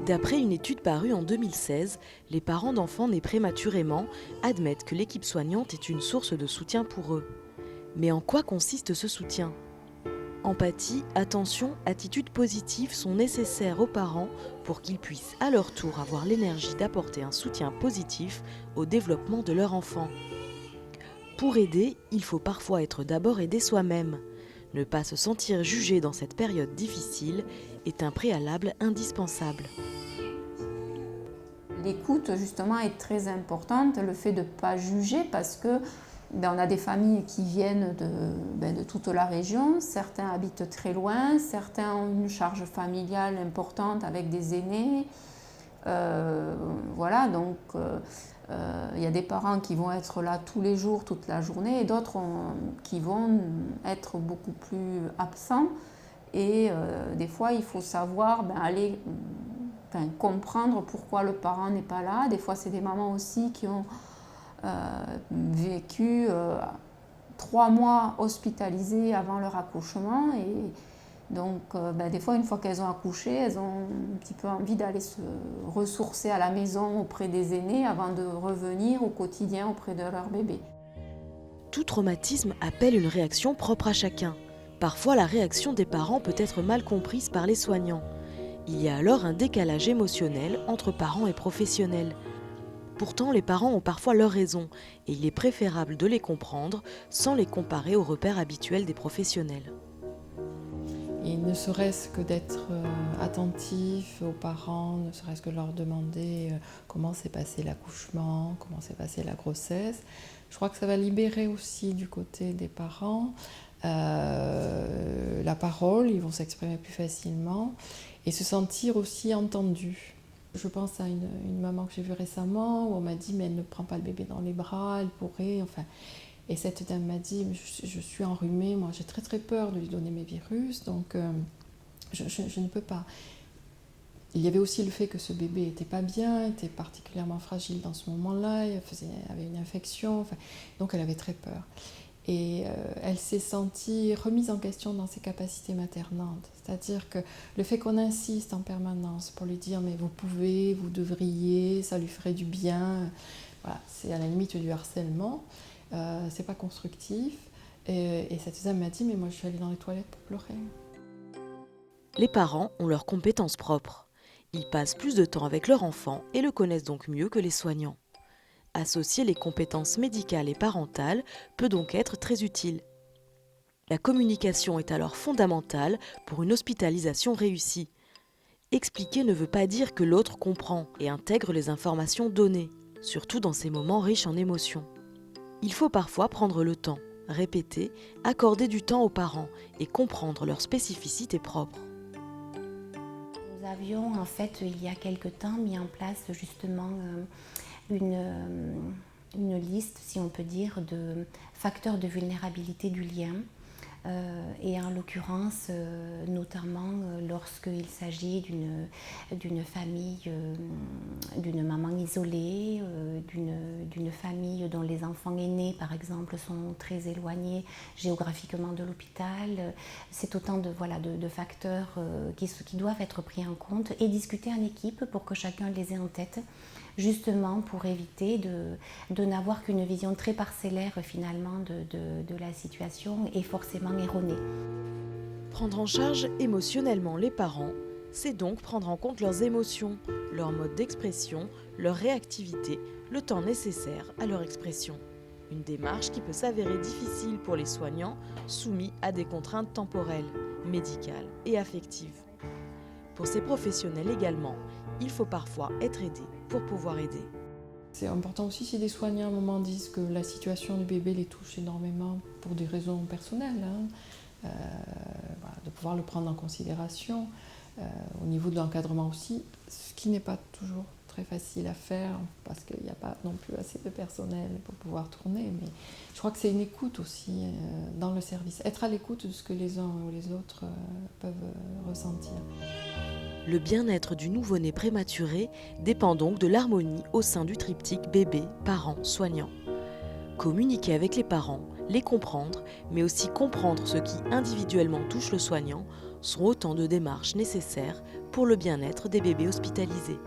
D'après une étude parue en 2016, les parents d'enfants nés prématurément admettent que l'équipe soignante est une source de soutien pour eux. Mais en quoi consiste ce soutien ? Empathie, attention, attitude positive sont nécessaires aux parents pour qu'ils puissent à leur tour avoir l'énergie d'apporter un soutien positif au développement de leur enfant. Pour aider, il faut parfois être d'abord aidé soi-même. Ne pas se sentir jugé dans cette période difficile est un préalable indispensable. L'écoute, justement, est très importante, le fait de ne pas juger, parce que on a des familles qui viennent de toute la région, certains habitent très loin, certains ont une charge familiale importante avec des aînés. Voilà, donc il y a des parents qui vont être là tous les jours, toute la journée, et d'autres qui vont être beaucoup plus absents. Et des fois, il faut savoir aller comprendre pourquoi le parent n'est pas là. Des fois, c'est des mamans aussi qui ont vécu 3 mois hospitalisées avant leur accouchement. Et donc, des fois, une fois qu'elles ont accouché, elles ont un petit peu envie d'aller se ressourcer à la maison auprès des aînés avant de revenir au quotidien auprès de leur bébé. Tout traumatisme appelle une réaction propre à chacun. Parfois, la réaction des parents peut être mal comprise par les soignants. Il y a alors un décalage émotionnel entre parents et professionnels. Pourtant, les parents ont parfois leurs raisons et il est préférable de les comprendre sans les comparer aux repères habituels des professionnels. Et ne serait-ce que d'être attentif aux parents, ne serait-ce que leur demander comment s'est passé l'accouchement, comment s'est passée la grossesse. Je crois que ça va libérer aussi du côté des parents la parole, ils vont s'exprimer plus facilement et se sentir aussi entendus. Je pense à une maman que j'ai vue récemment où on m'a dit mais elle ne prend pas le bébé dans les bras, elle pourrait, enfin. Et cette dame m'a dit je suis enrhumée, moi j'ai très très peur de lui donner mes virus, donc je ne peux pas. Il y avait aussi le fait que ce bébé n'était pas bien, était particulièrement fragile dans ce moment-là, il avait une infection, enfin, donc elle avait très peur. Et elle s'est sentie remise en question dans ses capacités maternantes. C'est-à-dire que le fait qu'on insiste en permanence pour lui dire « mais vous pouvez, vous devriez, ça lui ferait du bien », voilà, c'est à la limite du harcèlement, c'est pas constructif. Et cette dame m'a dit « mais moi je suis allée dans les toilettes pour pleurer ». Les parents ont leurs compétences propres. Ils passent plus de temps avec leur enfant et le connaissent donc mieux que les soignants. Associer les compétences médicales et parentales peut donc être très utile. La communication est alors fondamentale pour une hospitalisation réussie. Expliquer ne veut pas dire que l'autre comprend et intègre les informations données, surtout dans ces moments riches en émotions. Il faut parfois prendre le temps, répéter, accorder du temps aux parents et comprendre leurs spécificités propres. Nous avions en fait il y a quelque temps mis en place justement une liste, si on peut dire, de facteurs de vulnérabilité du lien. Et en l'occurrence, notamment lorsqu'il s'agit d'une famille, d'une maman isolée, d'une famille dont les enfants aînés, par exemple, sont très éloignés géographiquement de l'hôpital. C'est autant de facteurs qui doivent être pris en compte et discuter en équipe pour que chacun les ait en tête, justement pour éviter de n'avoir qu'une vision très parcellaire finalement de la situation et forcément erronée. Prendre en charge émotionnellement les parents, c'est donc prendre en compte leurs émotions, leur mode d'expression, leur réactivité, le temps nécessaire à leur expression. Une démarche qui peut s'avérer difficile pour les soignants soumis à des contraintes temporelles, médicales et affectives. Pour ces professionnels également, il faut parfois être aidé pour pouvoir aider. C'est important aussi si des soignants à un moment disent que la situation du bébé les touche énormément pour des raisons personnelles, de pouvoir le prendre en considération. Au niveau de l'encadrement aussi, ce qui n'est pas toujours très facile à faire parce qu'il n'y a pas non plus assez de personnel pour pouvoir tourner. Mais je crois que c'est une écoute aussi dans le service, être à l'écoute de ce que les uns ou les autres peuvent ressentir. Le bien-être du nouveau-né prématuré dépend donc de l'harmonie au sein du triptyque bébé, parents, soignants. Communiquer avec les parents, Les comprendre, mais aussi comprendre ce qui individuellement touche le soignant, sont autant de démarches nécessaires pour le bien-être des bébés hospitalisés.